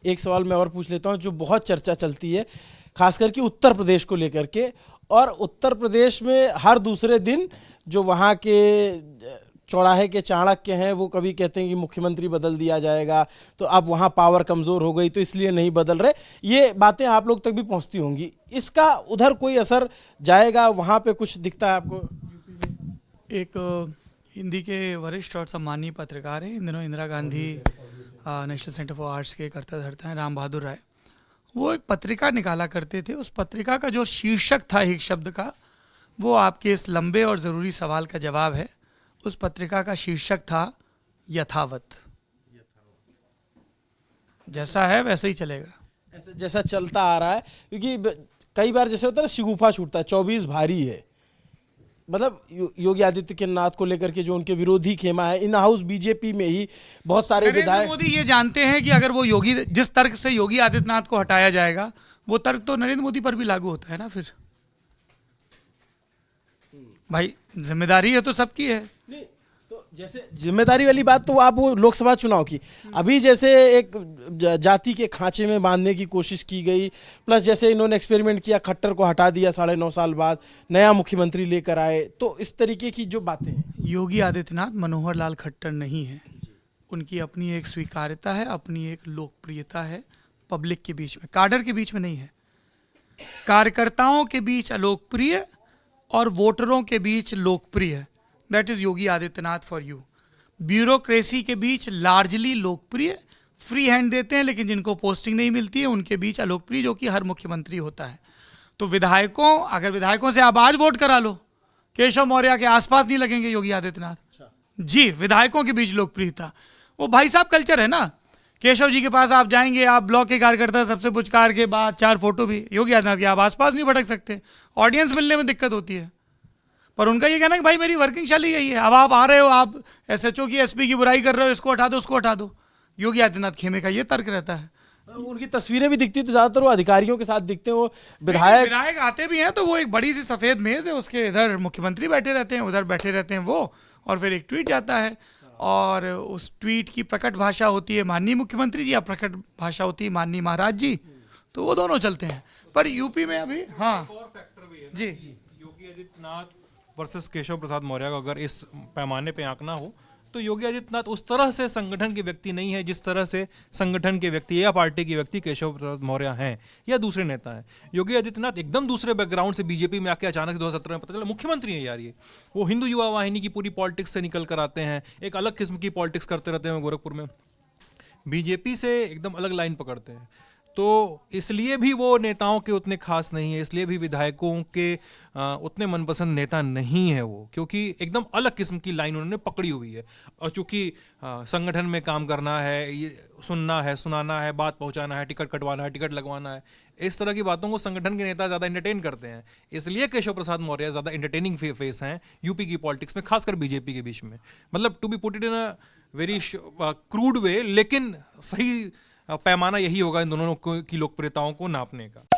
एक सवाल मैं और पूछ लेता हूं जो बहुत चर्चा चलती है खास करके उत्तर प्रदेश को लेकर के। और उत्तर प्रदेश में हर दूसरे दिन जो वहाँ के चौराहे के चाणक्य हैं वो कभी कहते हैं कि मुख्यमंत्री बदल दिया जाएगा, तो अब वहाँ पावर कमज़ोर हो गई तो इसलिए नहीं बदल रहे। ये बातें आप लोग तक भी पहुँचती होंगी, इसका उधर कोई असर जाएगा? वहाँ पे कुछ दिखता है आपको? एक हिंदी के वरिष्ठ और सम्मानीय पत्रकार हैं, इन दिनों Indira Gandhi national centre for arts के कर्ता धर्ता हैं, राम बहादुर राय। वो एक पत्रिका निकाला करते थे। उस पत्रिका का जो शीर्षक था एक शब्द का, वो आपके इस लंबे और ज़रूरी सवाल का जवाब है। उस पत्रिका का शीर्षक था यथावत। जैसा है वैसे ही चलेगा, ऐसे जैसा चलता आ रहा है। क्योंकि कई बार जैसे होता है ना, शिगुफा छूटता है, 24 भारी है। मतलब योगी आदित्यनाथ को लेकर के जो उनके विरोधी खेमा है, इन हाउस बीजेपी में ही बहुत सारे विधायक मोदी ये जानते हैं कि अगर वो योगी, जिस तर्क से योगी आदित्यनाथ को हटाया जाएगा, वो तर्क तो नरेंद्र मोदी पर भी लागू होता है ना। फिर भाई जिम्मेदारी है तो सबकी है। नहीं, तो जैसे जिम्मेदारी वाली बात तो आप वो लोकसभा चुनाव की, अभी जैसे एक जाति के खांचे में बांधने की कोशिश की गई, प्लस जैसे इन्होंने एक्सपेरिमेंट किया, खट्टर को हटा दिया 9.5 साल बाद, नया मुख्यमंत्री लेकर आए, तो इस तरीके की जो बातें हैं। योगी आदित्यनाथ मनोहर लाल खट्टर नहीं है। उनकी अपनी एक स्वीकार्यता है, अपनी एक लोकप्रियता है पब्लिक के बीच में, काडर के बीच में नहीं है। कार्यकर्ताओं के बीच अलोकप्रिय और वोटरों के बीच लोकप्रिय। That is Yogi Adityanath for you. Bureaucracy के बीच लार्जली लोकप्रिय, फ्री हैंड देते हैं, लेकिन जिनको पोस्टिंग नहीं मिलती है उनके बीच अलोकप्रिय, जो कि हर मुख्यमंत्री होता है। तो विधायकों, अगर विधायकों से आप आज वोट करा लो, केशव मौर्य के आसपास नहीं लगेंगे योगी आदित्यनाथ जी। विधायकों के बीच लोकप्रियता, वो भाई साहब कल्चर है ना। केशव जी के पास आप जाएंगे, आप ब्लॉक के कार्यकर्ता सबसे पुचकार के बाद 4 फोटो भी, योगी आदित्यनाथ के आप आसपास नहीं भटक सकते, ऑडियंस मिलने में दिक्कत होती है। पर उनका ये कहना है कि भाई मेरी वर्किंग शैली यही है। अब आप आ रहे हो, आप एसएचओ की, एसपी की बुराई कर रहे हो, इसको हटा दो, उसको हटा दो। योगी आदित्यनाथ खेमे का ये तर्क रहता है। उनकी तस्वीरें भी दिखती तो ज्यादातर वो अधिकारियों के साथ दिखते हैं। वो विधायक आते भी हैं तो वो एक बड़ी सी सफेद मेज है, उसके इधर मुख्यमंत्री बैठे रहते हैं, उधर बैठे रहते हैं वो, और फिर एक ट्वीट जाता है और उस ट्वीट की प्रकट भाषा होती है माननीय मुख्यमंत्री जी, या प्रकट भाषा होती है माननीय महाराज जी, तो वो दोनों चलते हैं। पर यूपी में अभी जी योगी आदित्यनाथ वर्सेस केशव प्रसाद मौर्य का अगर इस पैमाने पे आंकना हो, तो योगी आदित्यनाथ उस तरह से संगठन के व्यक्ति नहीं है जिस तरह से संगठन के व्यक्ति या पार्टी के व्यक्ति केशव प्रसाद मौर्य हैं या दूसरे नेता हैं। योगी आदित्यनाथ एकदम दूसरे बैकग्राउंड से बीजेपी में आके अचानक 2017 में पता चला मुख्यमंत्री है यार। ये वो हिंदू युवा वाहिनी की पूरी पॉलिटिक्स से निकल कर आते हैं, एक अलग किस्म की पॉलिटिक्स करते रहते हैं गोरखपुर में, बीजेपी से एकदम अलग लाइन पकड़ते हैं। तो इसलिए भी वो नेताओं के उतने खास नहीं है, इसलिए भी विधायकों के उतने मनपसंद नेता नहीं है वो, क्योंकि एकदम अलग किस्म की लाइन उन्होंने पकड़ी हुई है। और चूंकि संगठन में काम करना है, ये सुनना है, सुनाना है, बात पहुंचाना है, टिकट कटवाना है, टिकट लगवाना है, इस तरह की बातों को संगठन के नेता ज़्यादा एंटरटेन करते हैं। इसलिए केशव प्रसाद मौर्य ज़्यादा एंटरटेनिंग फेस हैं यूपी की पॉलिटिक्स में, खासकर बीजेपी के बीच में। मतलब to be put it in a very crude way, लेकिन सही पैमाना यही होगा इन दोनों की लोकप्रियताओं को नापने का।